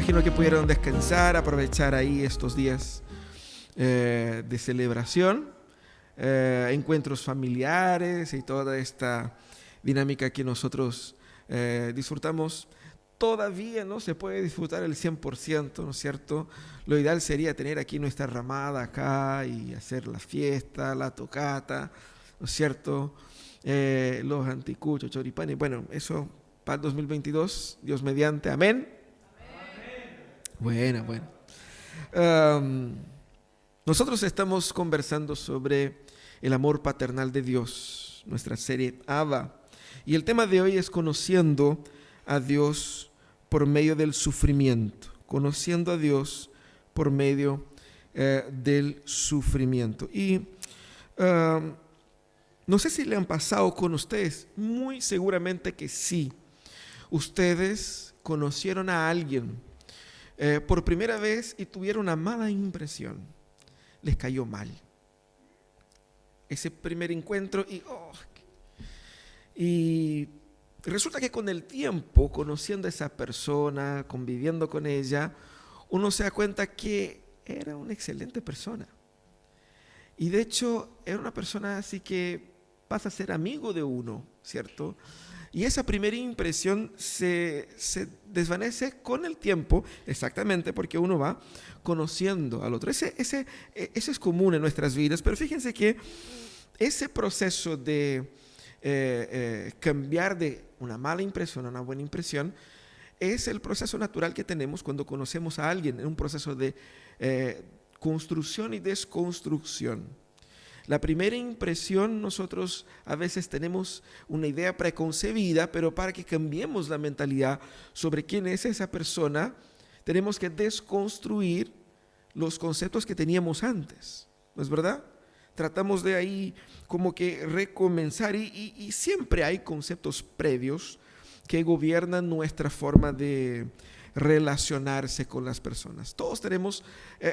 imagino que pudieron descansar, aprovechar ahí estos días de celebración, encuentros familiares y toda esta dinámica que nosotros disfrutamos. Todavía no se puede disfrutar el 100%, ¿no es cierto? Lo ideal sería tener aquí nuestra ramada acá y hacer la fiesta, la tocata, ¿no es cierto? Los anticuchos, choripanes. Bueno, eso para el 2022, Dios mediante, amén. Bueno. Nosotros estamos conversando sobre el amor paternal de Dios, nuestra serie Abba. Y el tema de hoy es conociendo a Dios por medio del sufrimiento. Conociendo a Dios por medio del sufrimiento. Y no sé si le han pasado con ustedes, muy seguramente que sí. Ustedes conocieron a alguien por primera vez y tuvieron una mala impresión. Les cayó mal. Ese primer encuentro y resulta que con el tiempo, conociendo a esa persona, conviviendo con ella, uno se da cuenta que era una excelente persona. Y de hecho, era una persona así que pasa a ser amigo de uno, ¿cierto? Y esa primera impresión se desvanece con el tiempo, exactamente porque uno va conociendo al otro. Ese es común en nuestras vidas, pero fíjense que ese proceso de cambiar de una mala impresión a una buena impresión es el proceso natural que tenemos cuando conocemos a alguien, en un proceso de construcción y desconstrucción. La primera impresión, nosotros a veces tenemos una idea preconcebida, pero para que cambiemos la mentalidad sobre quién es esa persona, tenemos que desconstruir los conceptos que teníamos antes, ¿no es verdad? Tratamos de ahí como que recomenzar y siempre hay conceptos previos que gobiernan nuestra forma de relacionarse con las personas. Todos tenemos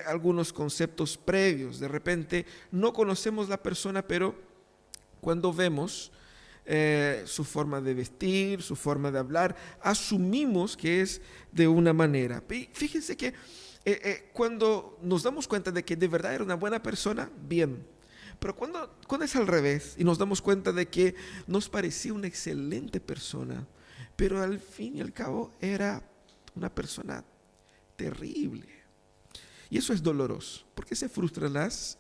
algunos conceptos previos. De repente no conocemos la persona, pero cuando vemos su forma de vestir, su forma de hablar, asumimos que es de una manera. Fíjense que cuando nos damos cuenta de que de verdad era una buena persona, bien. Pero cuando es al revés y nos damos cuenta de que nos parecía una excelente persona, pero al fin y al cabo era una persona terrible. Y eso es doloroso, porque se frustran las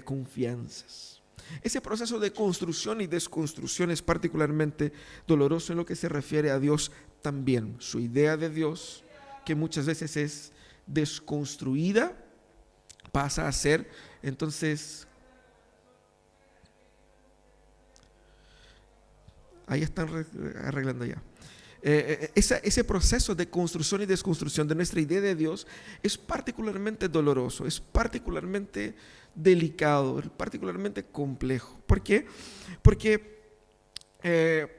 confianzas. Ese proceso de construcción y desconstrucción es particularmente doloroso en lo que se refiere a Dios también. Su idea de Dios, que muchas veces es desconstruida, pasa a ser entonces... Ahí están arreglando ya. Ese proceso de construcción y desconstrucción de nuestra idea de Dios es particularmente doloroso, es particularmente delicado, es particularmente complejo. ¿Por qué? Porque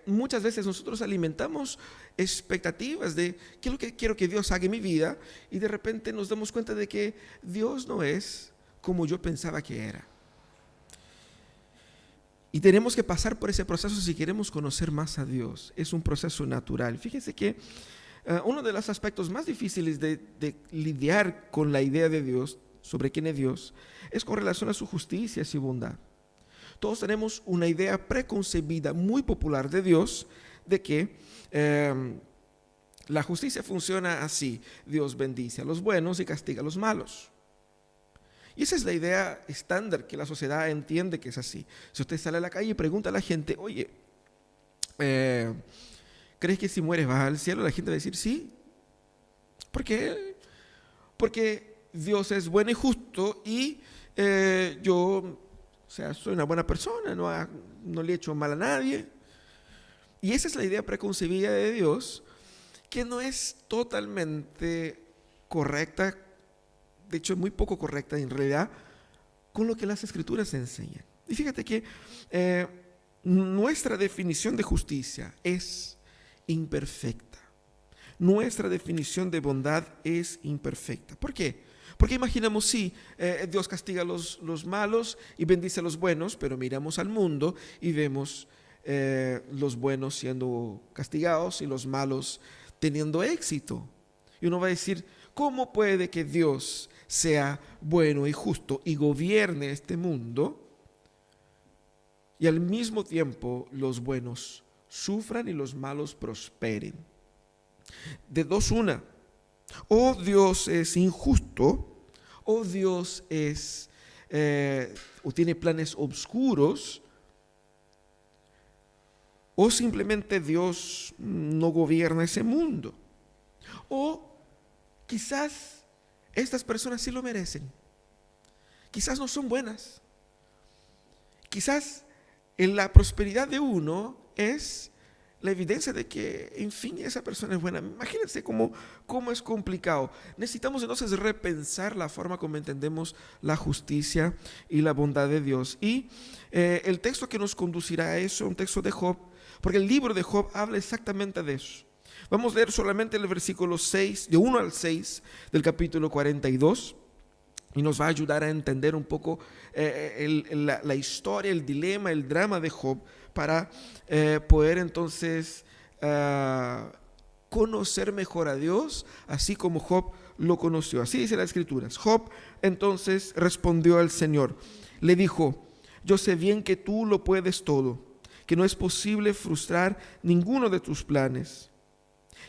muchas veces nosotros alimentamos expectativas de qué es lo que quiero que Dios haga en mi vida y de repente nos damos cuenta de que Dios no es como yo pensaba que era. Y tenemos que pasar por ese proceso si queremos conocer más a Dios. Es un proceso natural. Fíjense que uno de los aspectos más difíciles de lidiar con la idea de Dios, sobre quién es Dios, es con relación a su justicia y su bondad. Todos tenemos una idea preconcebida muy popular de Dios, de que la justicia funciona así. Dios bendice a los buenos y castiga a los malos. Y esa es la idea estándar que la sociedad entiende que es así. Si usted sale a la calle y pregunta a la gente, oye, ¿crees que si mueres vas al cielo? La gente va a decir sí. ¿Por qué? Porque Dios es bueno y justo y yo, soy una buena persona, no le he hecho mal a nadie. Y esa es la idea preconcebida de Dios, que no es totalmente correcta. De hecho es muy poco correcta en realidad con lo que las escrituras enseñan. Y fíjate que nuestra definición de justicia es imperfecta. Nuestra definición de bondad es imperfecta. ¿Por qué? Porque imaginamos, Dios castiga a los malos y bendice a los buenos, pero miramos al mundo y vemos los buenos siendo castigados y los malos teniendo éxito. Y uno va a decir, ¿cómo puede que Dios sea bueno y justo y gobierne este mundo y al mismo tiempo los buenos sufran y los malos prosperen? De dos una, o Dios es injusto, o Dios es o tiene planes oscuros, o simplemente Dios no gobierna ese mundo. O quizás estas personas sí lo merecen. Quizás no son buenas. Quizás en la prosperidad de uno es la evidencia de que, en fin, esa persona es buena. Imagínense cómo es complicado. Necesitamos entonces repensar la forma como entendemos la justicia y la bondad de Dios. Y el texto que nos conducirá a eso, un texto de Job, porque el libro de Job habla exactamente de eso. Vamos a leer solamente el versículo 6, de 1 al 6 del capítulo 42. Y nos va a ayudar a entender un poco la historia, el dilema, el drama de Job, para poder entonces conocer mejor a Dios, así como Job lo conoció. Así dice las Escrituras. Job entonces respondió al Señor. Le dijo: yo sé bien que tú lo puedes todo, que no es posible frustrar ninguno de tus planes.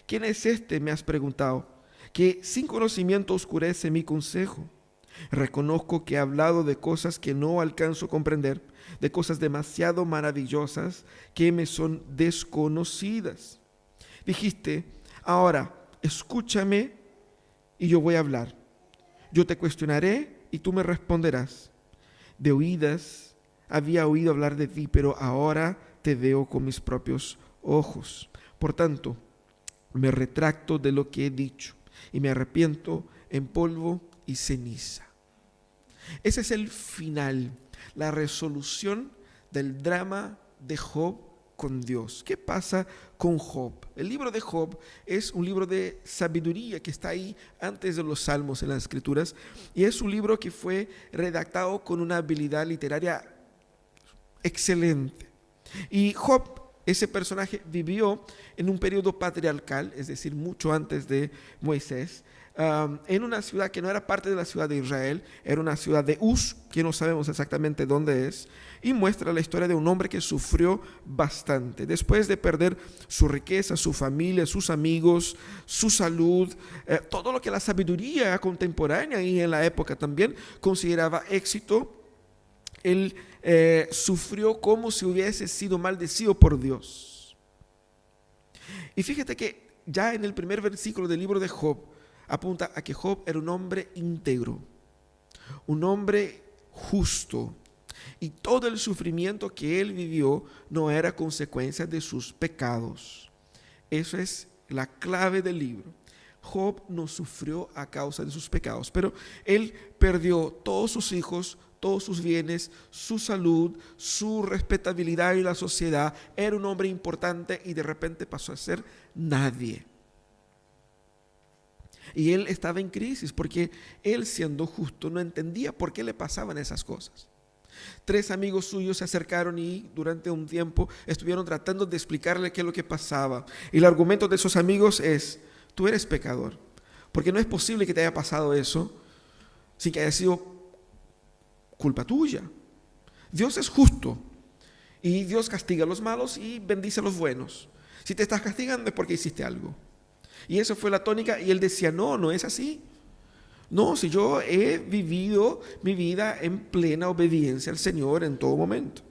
¿Quién es este?, me has preguntado, que sin conocimiento oscurece mi consejo. Reconozco que he hablado de cosas que no alcanzo a comprender, de cosas demasiado maravillosas que me son desconocidas. Dijiste: ahora escúchame y yo voy a hablar. Yo te cuestionaré y tú me responderás. De oídas había oído hablar de ti, pero ahora te veo con mis propios ojos. Por tanto, me retracto de lo que he dicho y me arrepiento en polvo y ceniza. Ese es el final, la resolución del drama de Job con Dios. ¿Qué pasa con Job? El libro de Job es un libro de sabiduría que está ahí antes de los salmos en las Escrituras, y es un libro que fue redactado con una habilidad literaria excelente. Y Job, ese personaje, vivió en un periodo patriarcal, es decir, mucho antes de Moisés, en una ciudad que no era parte de la ciudad de Israel, era una ciudad de Uz, que no sabemos exactamente dónde es, y muestra la historia de un hombre que sufrió bastante. Después de perder su riqueza, su familia, sus amigos, su salud, todo lo que la sabiduría contemporánea y en la época también consideraba éxito, él sufrió como si hubiese sido maldecido por Dios. Y fíjate que ya en el primer versículo del libro de Job apunta a que Job era un hombre íntegro, un hombre justo, y todo el sufrimiento que él vivió no era consecuencia de sus pecados. Eso es la clave del libro. Job no sufrió a causa de sus pecados, pero él perdió todos sus hijos, todos sus bienes, su salud, su respetabilidad en la sociedad. Era un hombre importante y de repente pasó a ser nadie. Y él estaba en crisis porque él, siendo justo, no entendía por qué le pasaban esas cosas. 3 amigos suyos se acercaron y durante un tiempo estuvieron tratando de explicarle qué es lo que pasaba. Y el argumento de esos amigos es: tú eres pecador, porque no es posible que te haya pasado eso sin que haya sido culpa tuya. Dios es justo y Dios castiga a los malos y bendice a los buenos. Si te estás castigando es porque hiciste algo. Y eso fue la tónica, y él decía: no es así. No, si yo he vivido mi vida en plena obediencia al Señor en todo momento.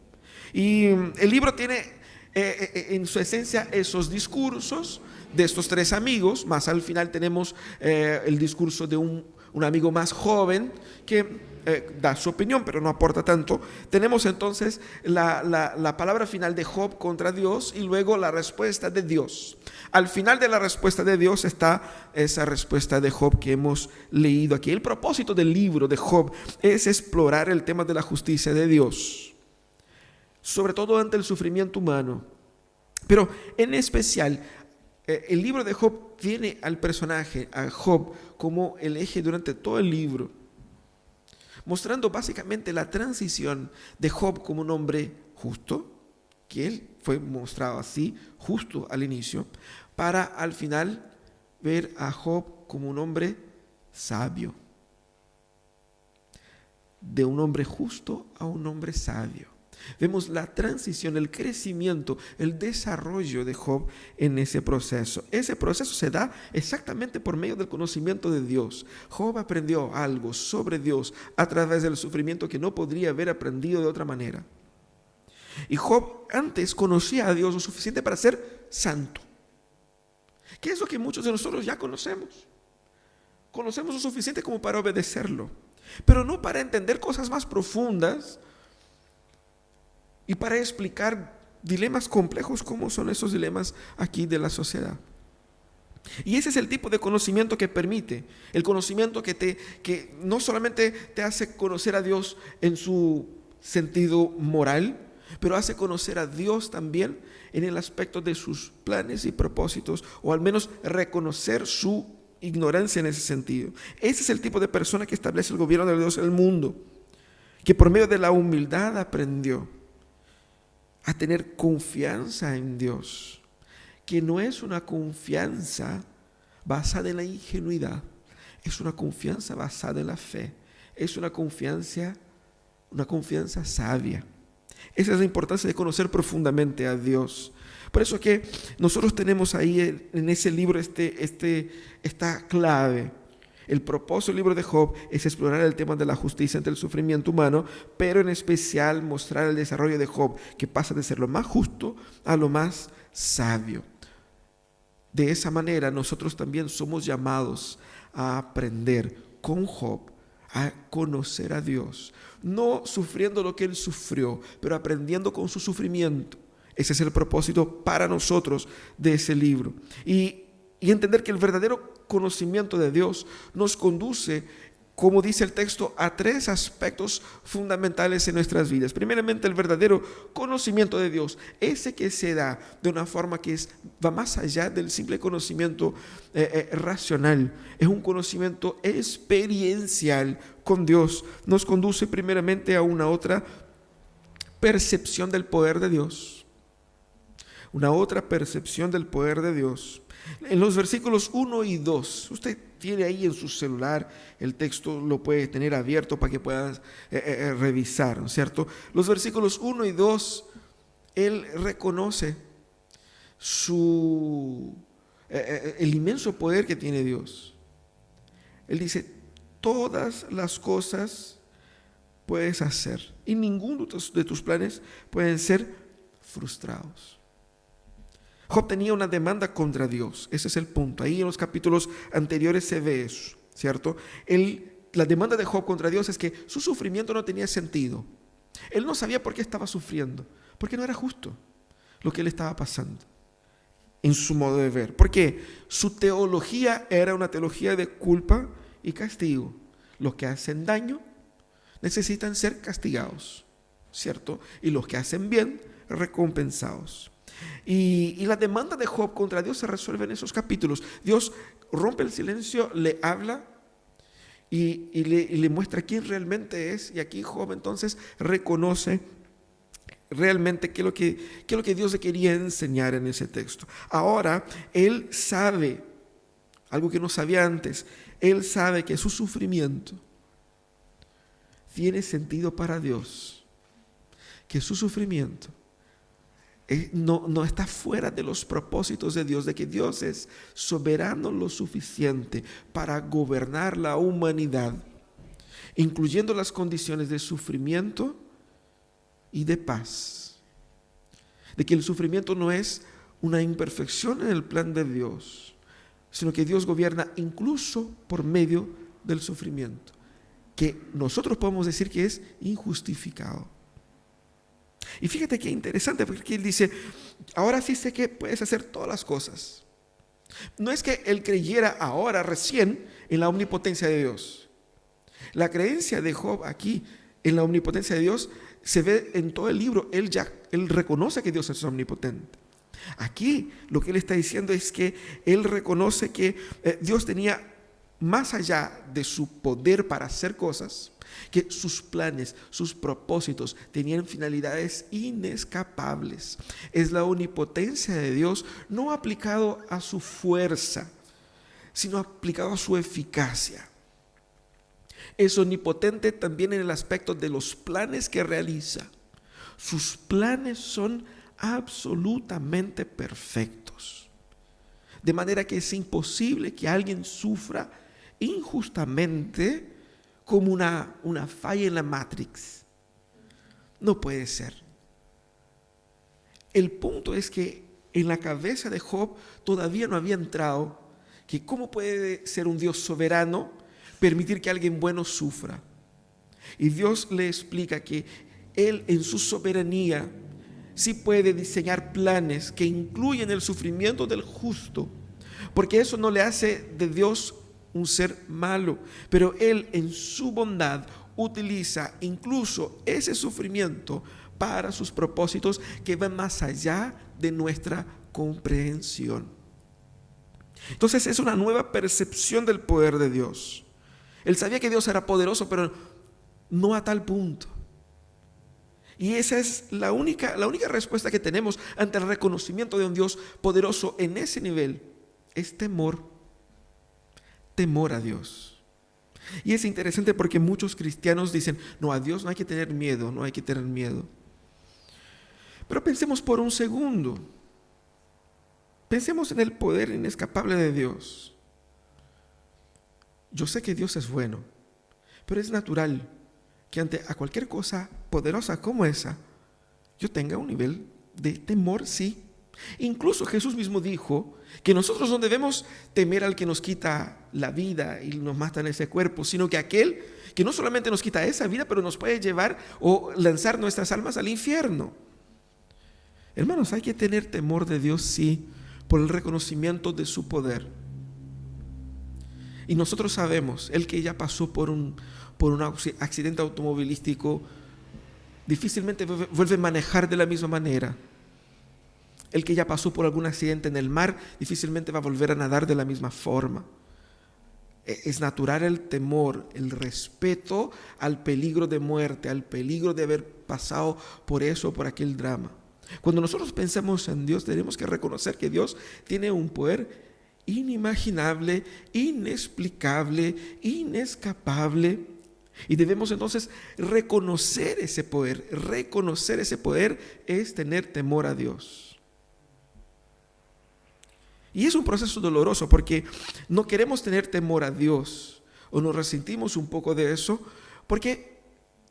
Y el libro tiene en su esencia esos discursos de estos 3 amigos, más al final tenemos el discurso de un amigo más joven que da su opinión, pero no aporta tanto. Tenemos entonces la palabra final de Job contra Dios y luego la respuesta de Dios. Al final de la respuesta de Dios está esa respuesta de Job que hemos leído aquí. El propósito del libro de Job es explorar el tema de la justicia de Dios, sobre todo ante el sufrimiento humano. Pero en especial, el libro de Job tiene al personaje, a Job, como el eje durante todo el libro, mostrando básicamente la transición de Job como un hombre justo, que él fue mostrado así, justo al inicio, para al final ver a Job como un hombre sabio. De un hombre justo a un hombre sabio. Vemos la transición, el crecimiento, el desarrollo de Job en ese proceso. Ese proceso se da exactamente por medio del conocimiento de Dios. Job aprendió algo sobre Dios a través del sufrimiento que no podría haber aprendido de otra manera. Y Job antes conocía a Dios lo suficiente para ser santo. ¿Qué es lo que muchos de nosotros ya conocemos? Conocemos lo suficiente como para obedecerlo, pero no para entender cosas más profundas y para explicar dilemas complejos como son esos dilemas aquí de la sociedad. Y ese es el tipo de conocimiento que permite, el conocimiento que no solamente te hace conocer a Dios en su sentido moral, pero hace conocer a Dios también en el aspecto de sus planes y propósitos, o al menos reconocer su ignorancia en ese sentido. Ese es el tipo de persona que establece el gobierno de Dios en el mundo, que por medio de la humildad aprendió a tener confianza en Dios, que no es una confianza basada en la ingenuidad, es una confianza basada en la fe, es una confianza sabia. Esa es la importancia de conocer profundamente a Dios. Por eso que nosotros tenemos ahí en ese libro esta clave. El propósito del libro de Job es explorar el tema de la justicia ante el sufrimiento humano, pero en especial mostrar el desarrollo de Job, que pasa de ser lo más justo a lo más sabio. De esa manera nosotros también somos llamados a aprender con Job, a conocer a Dios, no sufriendo lo que él sufrió, pero aprendiendo con su sufrimiento. Ese es el propósito para nosotros de ese libro. Y entender que el verdadero conocimiento de Dios nos conduce, como dice el texto, a tres aspectos fundamentales en nuestras vidas. Primeramente, el verdadero conocimiento de Dios, ese que se da de una forma que va más allá del simple conocimiento racional. Es un conocimiento experiencial con Dios. Nos conduce primeramente a una otra percepción del poder de Dios. Una otra percepción del poder de Dios. En los versículos 1 y 2, usted tiene ahí en su celular, el texto lo puede tener abierto para que puedas revisar, ¿no es cierto? Los versículos 1 y 2, él reconoce el inmenso poder que tiene Dios. Él dice, todas las cosas puedes hacer y ninguno de tus planes pueden ser frustrados. Job tenía una demanda contra Dios, ese es el punto. Ahí en los capítulos anteriores se ve eso, ¿cierto? La demanda de Job contra Dios es que su sufrimiento no tenía sentido. Él no sabía por qué estaba sufriendo, porque no era justo lo que le estaba pasando en su modo de ver. Porque su teología era una teología de culpa y castigo. Los que hacen daño necesitan ser castigados, ¿cierto? Y los que hacen bien, recompensados. Y la demanda de Job contra Dios se resuelve en esos capítulos. Dios rompe el silencio, le habla y le muestra quién realmente es. Y aquí Job entonces reconoce realmente qué es lo que Dios le quería enseñar en ese texto. Ahora él sabe algo que no sabía antes. Él sabe que su sufrimiento tiene sentido para Dios, que su sufrimiento no está fuera de los propósitos de Dios, de que Dios es soberano lo suficiente para gobernar la humanidad, incluyendo las condiciones de sufrimiento y de paz. De que el sufrimiento no es una imperfección en el plan de Dios, sino que Dios gobierna incluso por medio del sufrimiento, que nosotros podemos decir que es injustificado. Y fíjate qué interesante, porque él dice, ahora sí sé que puedes hacer todas las cosas. No es que él creyera ahora recién en la omnipotencia de Dios. La creencia de Job aquí en la omnipotencia de Dios se ve en todo el libro. Él reconoce que Dios es omnipotente. Aquí lo que él está diciendo es que él reconoce que Dios tenía más allá de su poder para hacer cosas, que sus planes, sus propósitos tenían finalidades inescapables. Es la omnipotencia de Dios no aplicado a su fuerza, sino aplicado a su eficacia. Es omnipotente también en el aspecto de los planes que realiza. Sus planes son absolutamente perfectos. De manera que es imposible que alguien sufra injustamente como una falla en la Matrix. No puede ser. El punto es que en la cabeza de Job todavía no había entrado que cómo puede ser un Dios soberano permitir que alguien bueno sufra. Y Dios le explica que Él en su soberanía sí puede diseñar planes que incluyen el sufrimiento del justo, porque eso no le hace de Dios un ser malo, pero Él en su bondad utiliza incluso ese sufrimiento para sus propósitos que van más allá de nuestra comprensión. Entonces es una nueva percepción del poder de Dios. Él sabía que Dios era poderoso, pero no a tal punto. Y esa es la única respuesta que tenemos ante el reconocimiento de un Dios poderoso en ese nivel. Es temor a Dios. Y es interesante porque muchos cristianos dicen, no, a Dios no hay que tener miedo, no hay que tener miedo. Pero pensemos por un segundo. Pensemos en el poder inescapable de Dios. Yo sé que Dios es bueno, pero es natural que ante a cualquier cosa poderosa como esa, yo tenga un nivel de temor, sí. Incluso Jesús mismo dijo que nosotros no debemos temer al que nos quita la vida y nos mata en ese cuerpo, sino que aquel que no solamente nos quita esa vida, pero nos puede llevar o lanzar nuestras almas al infierno. Hermanos, hay que tener temor de Dios, sí, por el reconocimiento de su poder. Y nosotros sabemos, el que ya pasó por un accidente automovilístico, difícilmente vuelve a manejar de la misma manera. El que ya pasó por algún accidente en el mar, difícilmente va a volver a nadar de la misma forma. Es natural el temor, el respeto al peligro de muerte, al peligro de haber pasado por eso, por aquel drama. Cuando nosotros pensamos en Dios, tenemos que reconocer que Dios tiene un poder inimaginable, inexplicable, inescapable. Y debemos entonces reconocer ese poder. Reconocer ese poder es tener temor a Dios. Y es un proceso doloroso porque no queremos tener temor a Dios o nos resentimos un poco de eso porque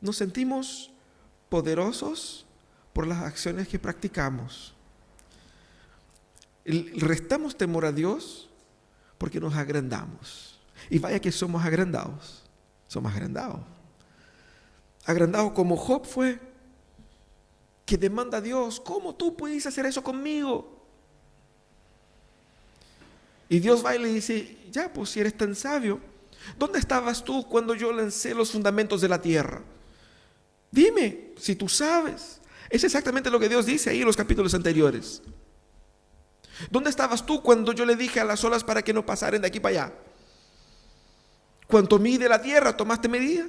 nos sentimos poderosos por las acciones que practicamos. Restamos temor a Dios porque nos agrandamos. Y vaya que somos agrandados. Somos agrandados. Agrandados como Job fue, que demanda a Dios, ¿cómo tú puedes hacer eso conmigo? Y Dios va y le dice, ya, pues si eres tan sabio, ¿dónde estabas tú cuando yo lancé los fundamentos de la tierra? Dime, si tú sabes. Es exactamente lo que Dios dice ahí en los capítulos anteriores. ¿Dónde estabas tú cuando yo le dije a las olas para que no pasaran de aquí para allá? ¿Cuánto mide la tierra? ¿Tomaste medida?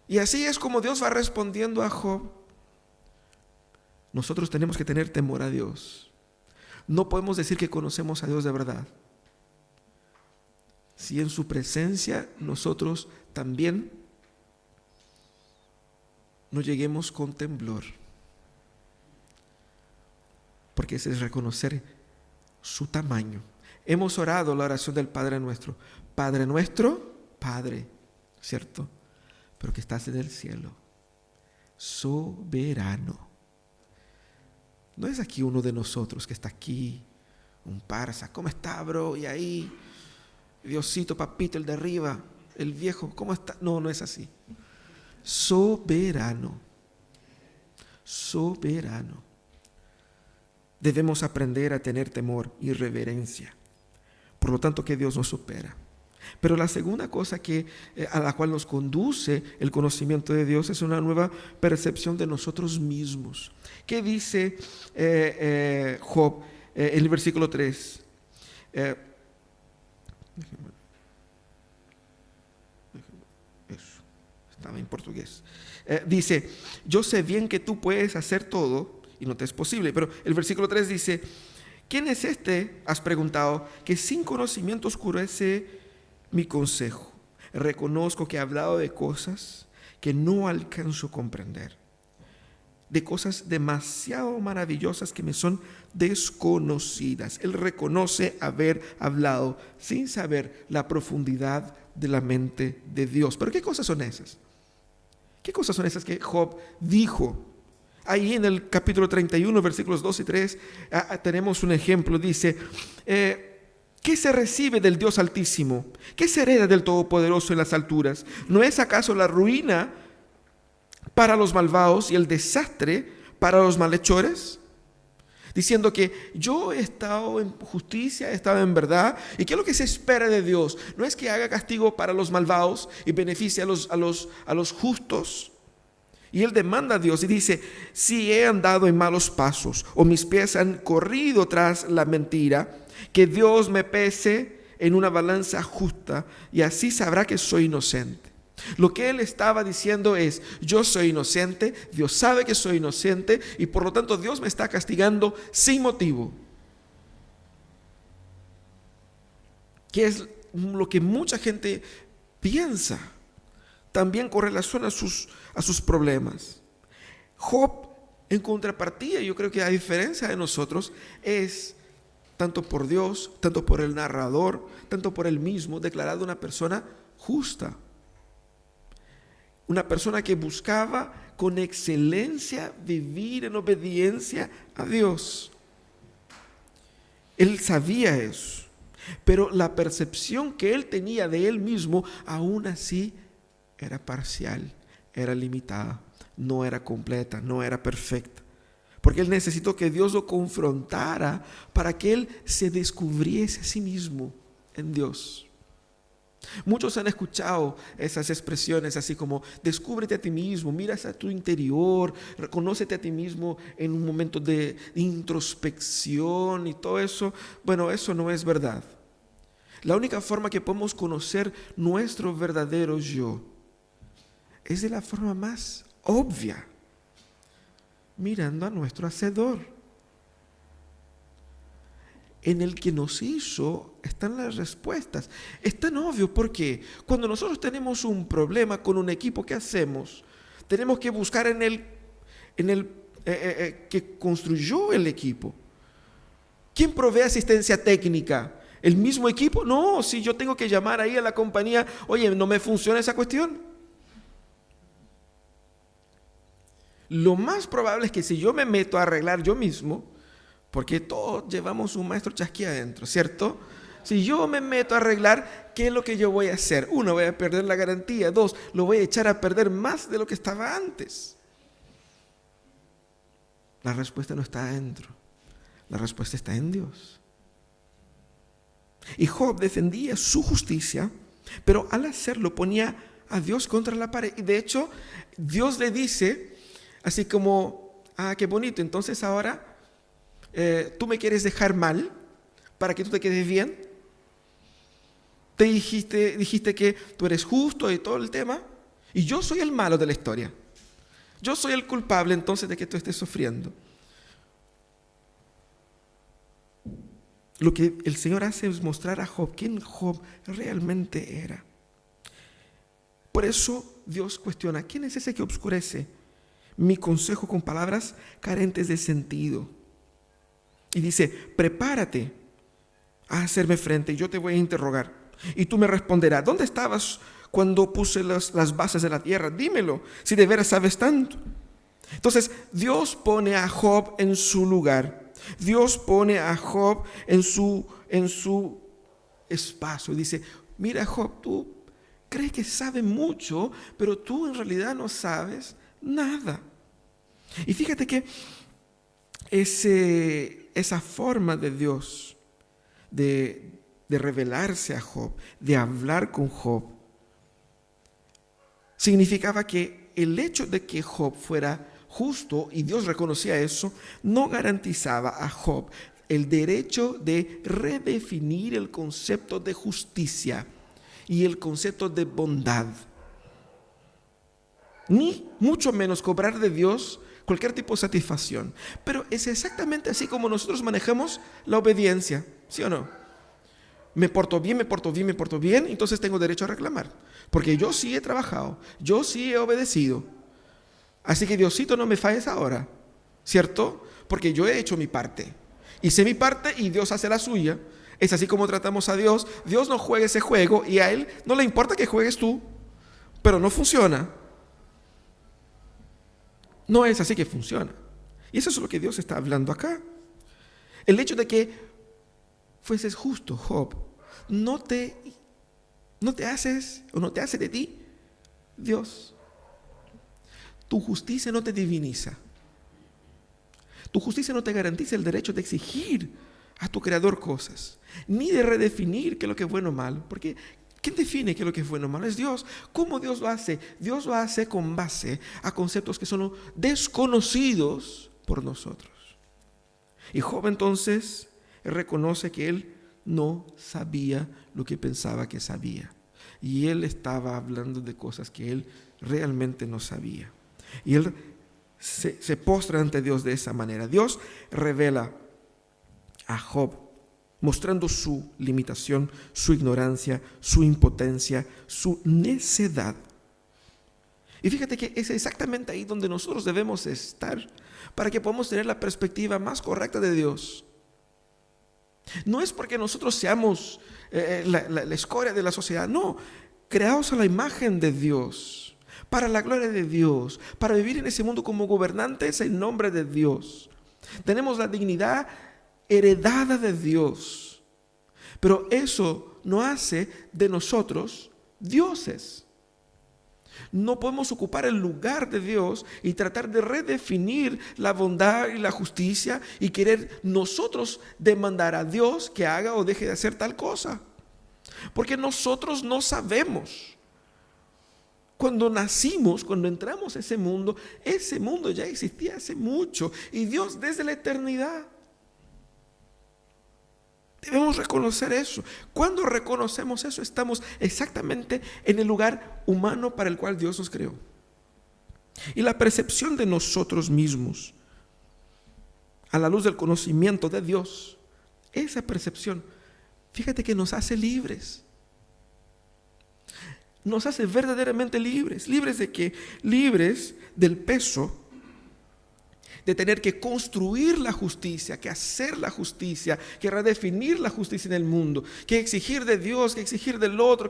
Y así es como Dios va respondiendo a Job. Nosotros tenemos que tener temor a Dios. No podemos decir que conocemos a Dios de verdad si en su presencia nosotros también no lleguemos con temblor. Porque ese es reconocer su tamaño. Hemos orado la oración del Padre Nuestro. Padre nuestro, Padre, ¿cierto? Pero que estás en el cielo. Soberano. No es aquí uno de nosotros que está aquí, un parsa. ¿Cómo está, bro? Y ahí, Diosito, papito, el de arriba, el viejo, ¿cómo está? No, no es así. Soberano. Soberano. Debemos aprender a tener temor y reverencia. Por lo tanto, que Dios nos supera. Pero la segunda cosa a la cual nos conduce el conocimiento de Dios es una nueva percepción de nosotros mismos. ¿Qué dice Job en el versículo 3? Eso, estaba en portugués. Dice, yo sé bien que tú puedes hacer todo y no te es posible. Pero el versículo 3 dice ¿Quién es este, has preguntado, que sin conocimiento oscurece mi consejo? Reconozco que he hablado de cosas que no alcanzo a comprender, de cosas demasiado maravillosas que me son desconocidas. Él reconoce haber hablado sin saber la profundidad de la mente de Dios. ¿Pero qué cosas son esas? ¿Qué cosas son esas que Job dijo? Ahí en el capítulo 31, versículos 2 y 3, tenemos un ejemplo. Dice, ¿qué se recibe del Dios Altísimo? ¿Qué se hereda del Todopoderoso en las alturas? ¿No es acaso la ruina para los malvados y el desastre para los malhechores? Diciendo que yo he estado en justicia, he estado en verdad. ¿Y qué es lo que se espera de Dios? No es que haga castigo para los malvados y beneficie a los justos. Y él demanda a Dios y dice, si he andado en malos pasos o mis pies han corrido tras la mentira, que Dios me pese en una balanza justa y así sabrá que soy inocente. Lo que él estaba diciendo es, yo soy inocente, Dios sabe que soy inocente y por lo tanto Dios me está castigando sin motivo. Que es lo que mucha gente piensa, también con relación a sus problemas. Job, en contrapartida, yo creo que a diferencia de nosotros, es tanto por Dios, tanto por el narrador, tanto por él mismo, declarado una persona justa. Una persona que buscaba con excelencia vivir en obediencia a Dios. Él sabía eso, pero la percepción que él tenía de él mismo aún así era parcial, era limitada, no era completa, no era perfecta. Porque él necesitó que Dios lo confrontara para que él se descubriese a sí mismo en Dios. Muchos han escuchado esas expresiones así como descúbrete a ti mismo, mira hacia tu interior, reconócete a ti mismo en un momento de introspección y todo eso. Bueno, eso no es verdad. La única forma que podemos conocer nuestro verdadero yo es de la forma más obvia, mirando a nuestro Hacedor. En el que nos hizo están las respuestas. Es tan obvio porque cuando nosotros tenemos un problema con un equipo, ¿qué hacemos? Tenemos que buscar en el que construyó el equipo. ¿Quién provee asistencia técnica? ¿El mismo equipo? No, si yo tengo que llamar ahí a la compañía, oye, no me funciona esa cuestión. Lo más probable es que si yo me meto a arreglar yo mismo, porque todos llevamos un maestro chasquí adentro, ¿cierto? Si yo me meto a arreglar, ¿qué es lo que yo voy a hacer? Uno, voy a perder la garantía. Dos, lo voy a echar a perder más de lo que estaba antes. La respuesta no está adentro. La respuesta está en Dios. Y Job defendía su justicia, pero al hacerlo ponía a Dios contra la pared. Y de hecho, Dios le dice, así como, qué bonito, entonces ahora tú me quieres dejar mal para que tú te quedes bien. Te dijiste que tú eres justo y todo el tema, y yo soy el malo de la historia. Yo soy el culpable entonces de que tú estés sufriendo. Lo que el Señor hace es mostrar a Job quién Job realmente era. Por eso Dios cuestiona, ¿quién es ese que obscurece mi consejo con palabras carentes de sentido? Y dice, prepárate a hacerme frente y yo te voy a interrogar. Y tú me responderás, ¿dónde estabas cuando puse las bases de la tierra? Dímelo, si de veras sabes tanto. Entonces, Dios pone a Job en su lugar. Dios pone a Job en su espacio. Y dice, mira Job, tú crees que sabes mucho, pero tú en realidad no sabes nada. Y fíjate que esa forma de Dios de revelarse a Job, de hablar con Job, significaba que el hecho de que Job fuera justo, y Dios reconocía eso, no garantizaba a Job el derecho de redefinir el concepto de justicia y el concepto de bondad, ni mucho menos cobrar de Dios cualquier tipo de satisfacción. Pero es exactamente así como nosotros manejamos la obediencia, ¿sí o no? Me porto bien, entonces tengo derecho a reclamar. Porque yo sí he trabajado, yo sí he obedecido. Así que Diosito, no me falles ahora, ¿cierto? Porque yo he hecho mi parte. Hice mi parte y Dios hace la suya. Es así como tratamos a Dios. Dios no juega ese juego y a Él no le importa que juegues tú, pero no funciona. No es así que funciona. Y eso es lo que Dios está hablando acá. El hecho de que fueses justo, Job, no te haces o no te hace de ti Dios. Tu justicia no te diviniza. Tu justicia no te garantiza el derecho de exigir a tu creador cosas, ni de redefinir qué es lo que es bueno o malo, porque ¿quién define qué es lo que es bueno o malo? Es Dios. ¿Cómo Dios lo hace? Dios lo hace con base a conceptos que son desconocidos por nosotros. Y Job entonces reconoce que él no sabía lo que pensaba que sabía. Y él estaba hablando de cosas que él realmente no sabía. Y él se postra ante Dios de esa manera. Dios revela a Job, mostrando su limitación, su ignorancia, su impotencia, su necedad. Y fíjate que es exactamente ahí donde nosotros debemos estar para que podamos tener la perspectiva más correcta de Dios. No es porque nosotros seamos la escoria de la sociedad, no, creados a la imagen de Dios, para la gloria de Dios, para vivir en ese mundo como gobernantes en nombre de Dios. Tenemos la dignidad heredada de Dios, pero eso no hace de nosotros dioses. No podemos ocupar el lugar de Dios y tratar de redefinir la bondad y la justicia y querer nosotros demandar a Dios que haga o deje de hacer tal cosa, porque nosotros no sabemos. Cuando nacimos, cuando entramos a ese mundo ya existía hace mucho y Dios desde la eternidad. Debemos reconocer eso. Cuando reconocemos eso, estamos exactamente en el lugar humano para el cual Dios nos creó. Y la percepción de nosotros mismos, a la luz del conocimiento de Dios, esa percepción, fíjate que nos hace libres. Nos hace verdaderamente libres. ¿Libres de qué? Libres del peso de tener que construir la justicia, que hacer la justicia, que redefinir la justicia en el mundo, que exigir de Dios, que exigir del otro,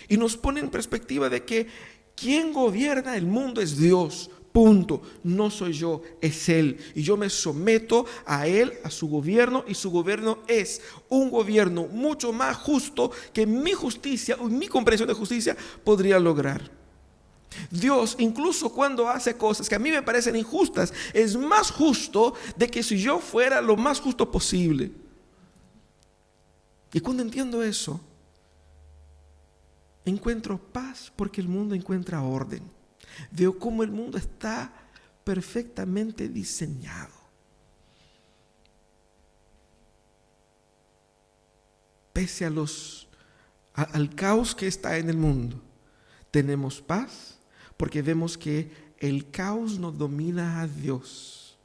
y nos pone en perspectiva de que quien gobierna el mundo es Dios, punto. No soy yo, es Él, y yo me someto a Él, a su gobierno, y su gobierno es un gobierno mucho más justo que mi justicia o mi comprensión de justicia podría lograr. Dios, incluso cuando hace cosas que a mí me parecen injustas, es más justo de que si yo fuera lo más justo posible. Y cuando entiendo eso, encuentro paz porque el mundo encuentra orden. Veo cómo el mundo está perfectamente diseñado. Pese al caos que está en el mundo, tenemos paz porque vemos que el caos no domina a Dios.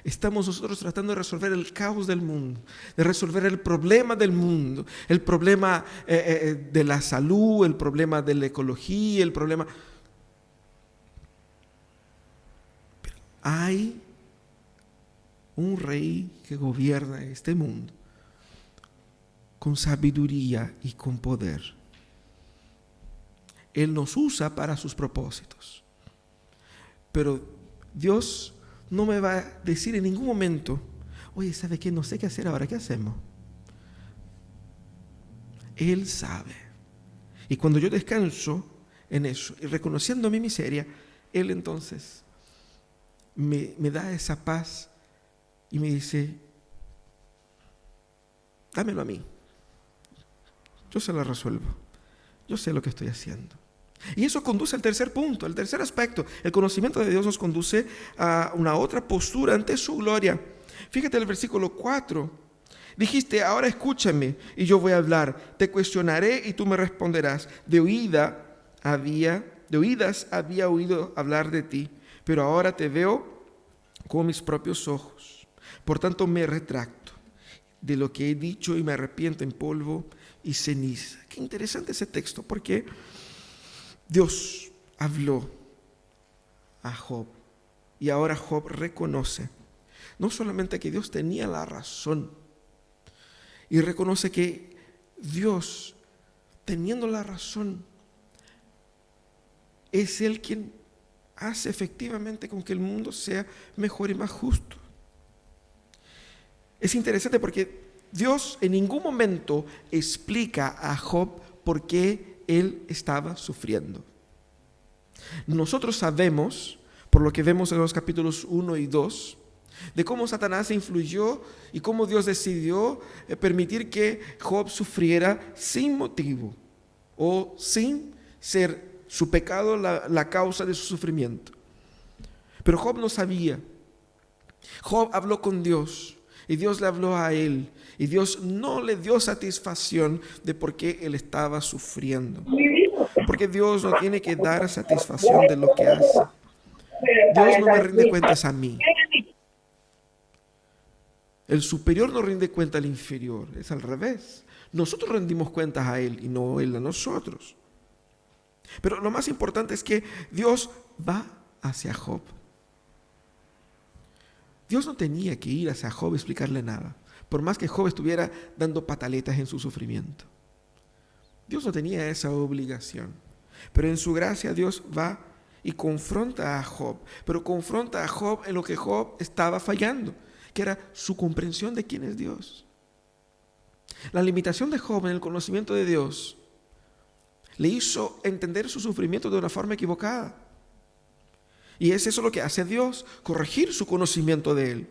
Estamos nosotros tratando de resolver el caos del mundo, de resolver el problema del mundo, el problema de la salud, el problema de la ecología, el problema. Pero hay un rey que gobierna este mundo con sabiduría y con poder. Él nos usa para sus propósitos. Pero Dios no me va a decir en ningún momento, oye, ¿sabe qué? No sé qué hacer ahora, ¿qué hacemos? Él sabe. Y cuando yo descanso en eso y reconociendo mi miseria, Él entonces me da esa paz y me dice, dámelo a mí. Yo se lo resuelvo. Yo sé lo que estoy haciendo. Y eso conduce al tercer punto, al tercer aspecto. El conocimiento de Dios nos conduce a una otra postura ante su gloria. Fíjate el versículo 4. Dijiste, ahora escúchame y yo voy a hablar. Te cuestionaré y tú me responderás. De oídas había oído hablar de ti, pero ahora te veo con mis propios ojos. Por tanto me retracto de lo que he dicho y me arrepiento en polvo y ceniza. Qué interesante ese texto, porque Dios habló a Job y ahora Job reconoce no solamente que Dios tenía la razón, y reconoce que Dios, teniendo la razón, es Él quien hace efectivamente con que el mundo sea mejor y más justo. Es interesante porque Dios en ningún momento explica a Job por qué él estaba sufriendo. Nosotros sabemos, por lo que vemos en los capítulos 1 y 2, de cómo Satanás influyó y cómo Dios decidió permitir que Job sufriera sin motivo o sin ser su pecado la causa de su sufrimiento. Pero Job no sabía. Job habló con Dios y Dios le habló a él y Dios no le dio satisfacción de por qué él estaba sufriendo. Porque Dios no tiene que dar satisfacción de lo que hace. Dios no me rinde cuentas a mí. El superior no rinde cuenta al inferior, es al revés. Nosotros rendimos cuentas a Él y no Él a nosotros. Pero lo más importante es que Dios va hacia Job. Dios no tenía que ir hacia Job y explicarle nada, por más que Job estuviera dando pataletas en su sufrimiento. Dios no tenía esa obligación, pero en su gracia Dios va y confronta a Job, pero confronta a Job en lo que Job estaba fallando, que era su comprensión de quién es Dios. La limitación de Job en el conocimiento de Dios le hizo entender su sufrimiento de una forma equivocada. Y es eso lo que hace Dios, corregir su conocimiento de Él,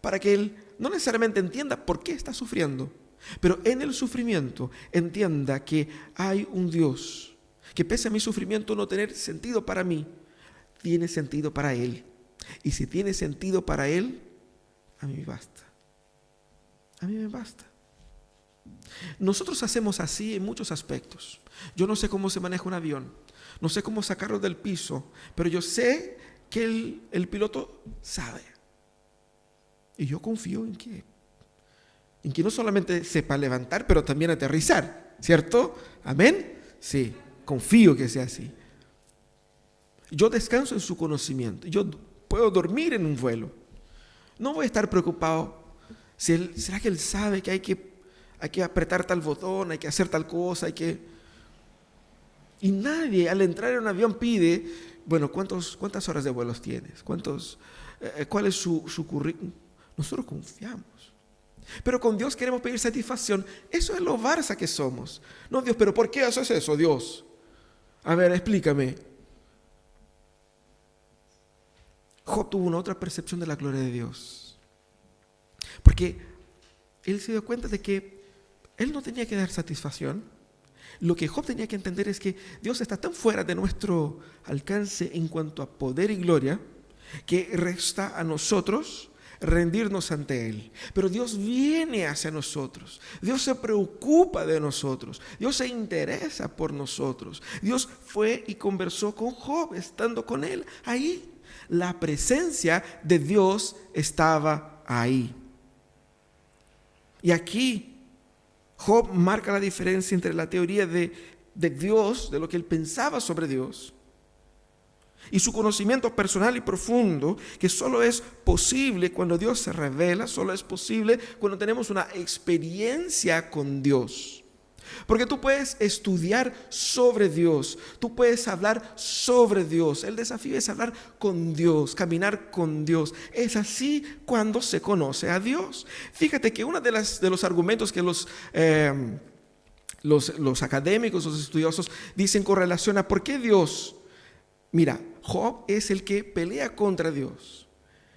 para que Él no necesariamente entienda por qué está sufriendo, pero en el sufrimiento entienda que hay un Dios, que pese a mi sufrimiento no tener sentido para mí, tiene sentido para Él. Y si tiene sentido para Él, a mí me basta. A mí me basta. Nosotros hacemos así en muchos aspectos. Yo no sé cómo se maneja un avión, no sé cómo sacarlo del piso, pero yo sé que el piloto sabe. Y yo confío en que no solamente sepa levantar, pero también aterrizar, ¿cierto? ¿Amén? Sí, confío que sea así. Yo descanso en su conocimiento. Yo puedo dormir en un vuelo. No voy a estar preocupado. ¿Será que él sabe que hay que apretar tal botón, hay que hacer tal cosa, Y nadie al entrar en un avión pide, bueno, ¿cuántas horas de vuelos tienes? ¿Cuál es su currículum? Nosotros confiamos. Pero con Dios queremos pedir satisfacción. Eso es lo Barça que somos. No, Dios, pero ¿por qué haces eso, Dios? A ver, explícame. Job tuvo una otra percepción de la gloria de Dios. Porque él se dio cuenta de que él no tenía que dar satisfacción. Lo que Job tenía que entender es que Dios está tan fuera de nuestro alcance en cuanto a poder y gloria, que resta a nosotros rendirnos ante Él. Pero Dios viene hacia nosotros. Dios se preocupa de nosotros. Dios se interesa por nosotros. Dios fue y conversó con Job, estando con él ahí. La presencia de Dios estaba ahí. Y aquí Job marca la diferencia entre la teoría de Dios, de lo que él pensaba sobre Dios, y su conocimiento personal y profundo, que solo es posible cuando Dios se revela, solo es posible cuando tenemos una experiencia con Dios. Porque tú puedes estudiar sobre Dios, tú puedes hablar sobre Dios. El desafío es hablar con Dios, caminar con Dios. Es así cuando se conoce a Dios. Fíjate que uno de los argumentos que los académicos, los estudiosos dicen con relación a por qué Dios, mira, Job es el que pelea contra Dios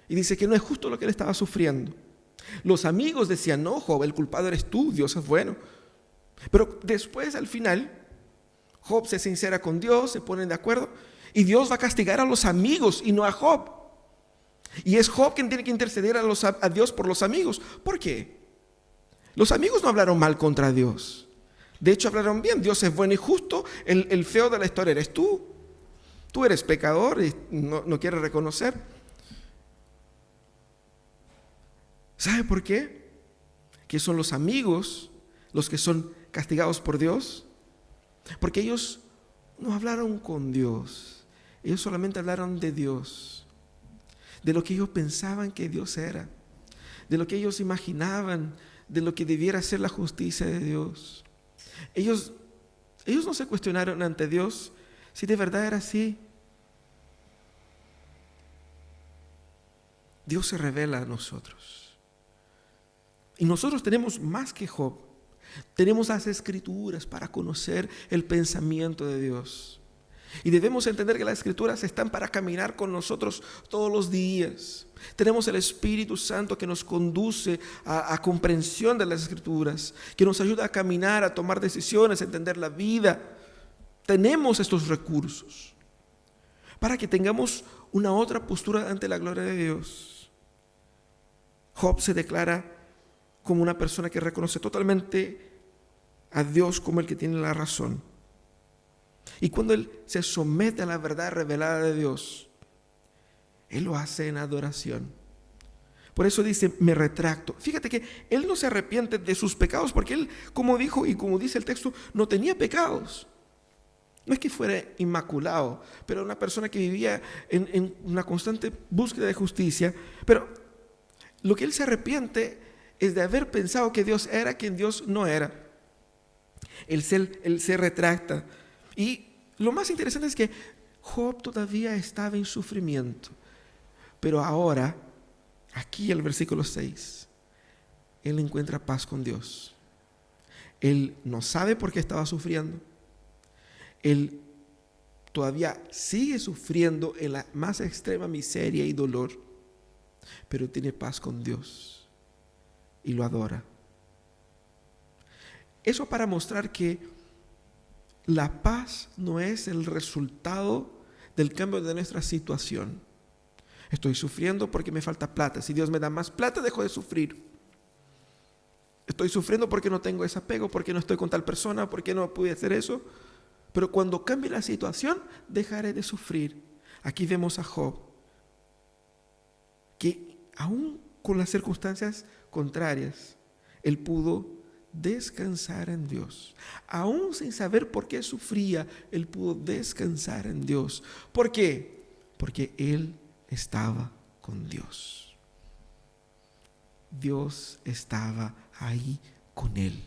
y dice que no es justo lo que él estaba sufriendo. Los amigos decían, no, Job, el culpado eres tú, Dios es bueno. Pero después, al final, Job se sincera con Dios, se ponen de acuerdo y Dios va a castigar a los amigos y no a Job. Y es Job quien tiene que interceder a Dios por los amigos. ¿Por qué? Los amigos no hablaron mal contra Dios. De hecho, hablaron bien. Dios es bueno y justo. El feo de la historia eres tú. Tú eres pecador y no quieres reconocer. ¿Sabe por qué? Que son los amigos los que son castigados por Dios. Porque ellos no hablaron con Dios. Ellos solamente hablaron de Dios. De lo que ellos pensaban que Dios era. De lo que ellos imaginaban. De lo que debiera ser la justicia de Dios. Ellos no se cuestionaron ante Dios si de verdad era así. Dios se revela a nosotros. Y nosotros tenemos más que Job. Tenemos las Escrituras para conocer el pensamiento de Dios. Y debemos entender que las Escrituras están para caminar con nosotros todos los días. Tenemos el Espíritu Santo que nos conduce a comprensión de las Escrituras, que nos ayuda a caminar, a tomar decisiones, a entender la vida. Tenemos estos recursos para que tengamos una otra postura ante la gloria de Dios. Job se declara como una persona que reconoce totalmente a Dios como el que tiene la razón. Y cuando él se somete a la verdad revelada de Dios, él lo hace en adoración. Por eso dice, me retracto. Fíjate que él no se arrepiente de sus pecados, porque él, como dijo y como dice el texto, no tenía pecados. No es que fuera inmaculado, pero era una persona que vivía en una constante búsqueda de justicia. Pero lo que él se arrepiente es de haber pensado que Dios era quien Dios no era. Él se retracta. Y lo más interesante es que Job todavía estaba en sufrimiento. Pero ahora, aquí el versículo 6, él encuentra paz con Dios. Él no sabe por qué estaba sufriendo. Él todavía sigue sufriendo en la más extrema miseria y dolor, pero tiene paz con Dios y lo adora. Eso para mostrar que la paz no es el resultado del cambio de nuestra situación. Estoy sufriendo porque me falta plata. Si Dios me da más plata, dejo de sufrir. Estoy sufriendo porque no tengo ese apego, porque no estoy con tal persona, porque no pude hacer eso. Pero cuando cambie la situación, dejaré de sufrir. Aquí vemos a Job, que aún con las circunstancias contrarias, él pudo descansar en Dios. Aún sin saber por qué sufría, él pudo descansar en Dios. ¿Por qué? Porque él estaba con Dios. Dios estaba ahí con él.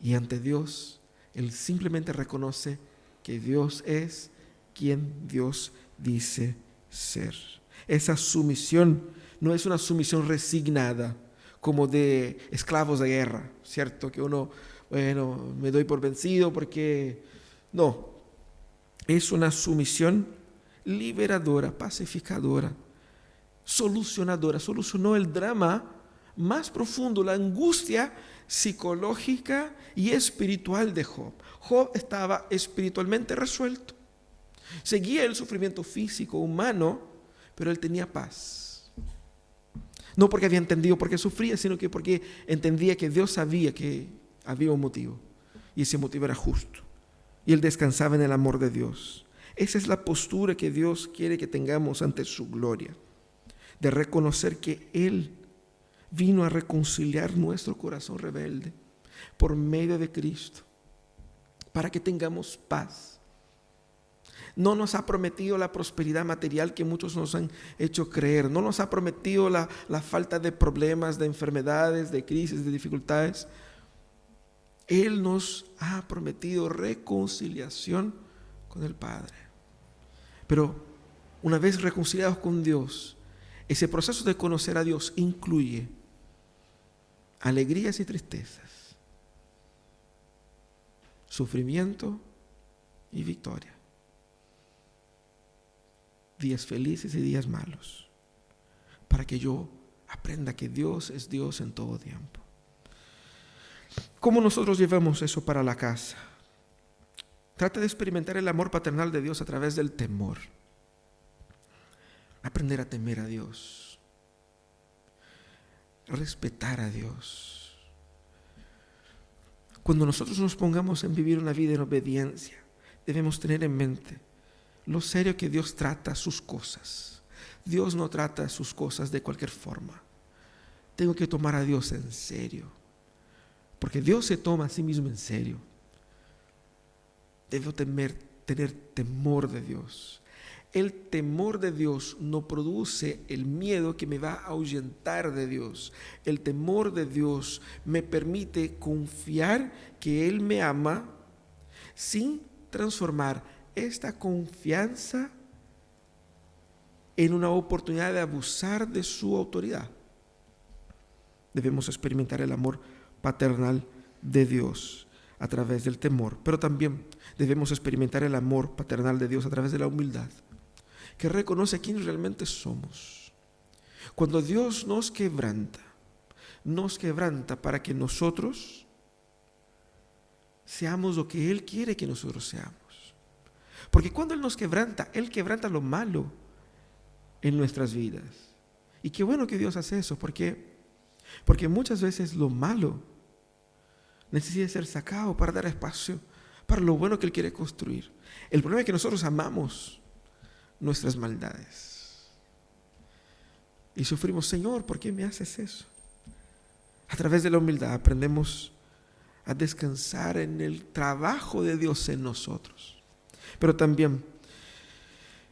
Y ante Dios, él simplemente reconoce que Dios es quien Dios dice ser. Esa sumisión no es una sumisión resignada, como de esclavos de guerra, ¿cierto? Que uno, me doy por vencido porque... No, es una sumisión liberadora, pacificadora, solucionadora. Solucionó el drama más profundo, la angustia psicológica y espiritual de Job. Job estaba espiritualmente resuelto. Seguía el sufrimiento físico, humano, pero él tenía paz. No porque había entendido por qué sufría, sino que porque entendía que Dios sabía que había un motivo. Y ese motivo era justo. Y él descansaba en el amor de Dios. Esa es la postura que Dios quiere que tengamos ante su gloria. De reconocer que Él vino a reconciliar nuestro corazón rebelde por medio de Cristo, para que tengamos paz. No nos ha prometido la prosperidad material que muchos nos han hecho creer. No nos ha prometido la falta de problemas, de enfermedades, de crisis, de dificultades. Él nos ha prometido reconciliación con el Padre. Pero una vez reconciliados con Dios, ese proceso de conocer a Dios incluye alegrías y tristezas, sufrimiento y victoria, días felices y días malos, para que yo aprenda que Dios es Dios en todo tiempo. ¿Cómo nosotros llevamos eso para la casa? Trata de experimentar el amor paternal de Dios a través del temor. Aprender a temer a Dios, respetar a Dios. Cuando nosotros nos pongamos en vivir una vida en obediencia, debemos tener en mente lo serio que Dios trata sus cosas. Dios no trata sus cosas de cualquier forma. Tengo que tomar a Dios en serio, porque Dios se toma a sí mismo en serio. Debo tener temor de Dios. El temor de Dios no produce el miedo que me va a ahuyentar de Dios. El temor de Dios me permite confiar que Él me ama sin transformar esta confianza en una oportunidad de abusar de su autoridad. Debemos experimentar el amor paternal de Dios a través del temor, pero también debemos experimentar el amor paternal de Dios a través de la humildad, que reconoce quién realmente somos. Cuando Dios nos quebranta para que nosotros seamos lo que Él quiere que nosotros seamos. Porque cuando Él nos quebranta, Él quebranta lo malo en nuestras vidas. Y qué bueno que Dios hace eso, porque muchas veces lo malo necesita ser sacado para dar espacio para lo bueno que Él quiere construir. El problema es que nosotros amamos nuestras maldades y sufrimos. Señor, ¿por qué me haces eso? A través de la humildad aprendemos a descansar en el trabajo de Dios en nosotros. Pero también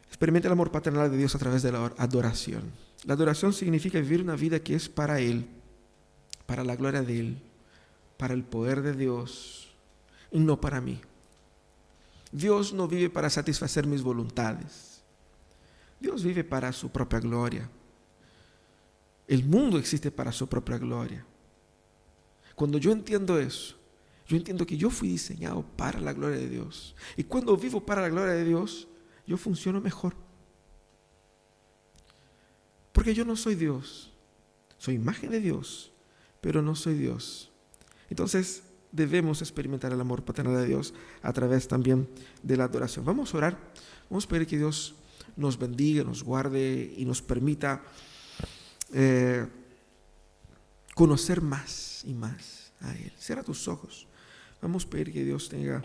experimenta el amor paternal de Dios a través de la adoración. La adoración significa vivir una vida que es para Él, para la gloria de Él, para el poder de Dios y no para mí. Dios no vive para satisfacer mis voluntades. Dios vive para su propia gloria. El mundo existe para su propia gloria. Cuando yo entiendo eso, yo entiendo que yo fui diseñado para la gloria de Dios. Y cuando vivo para la gloria de Dios, yo funciono mejor. Porque yo no soy Dios. Soy imagen de Dios, pero no soy Dios. Entonces debemos experimentar el amor paternal de Dios a través también de la adoración. Vamos a orar. Vamos a pedir que Dios nos bendiga, nos guarde y nos permita conocer más y más a Él. Cierra tus ojos. Vamos a pedir que Dios tenga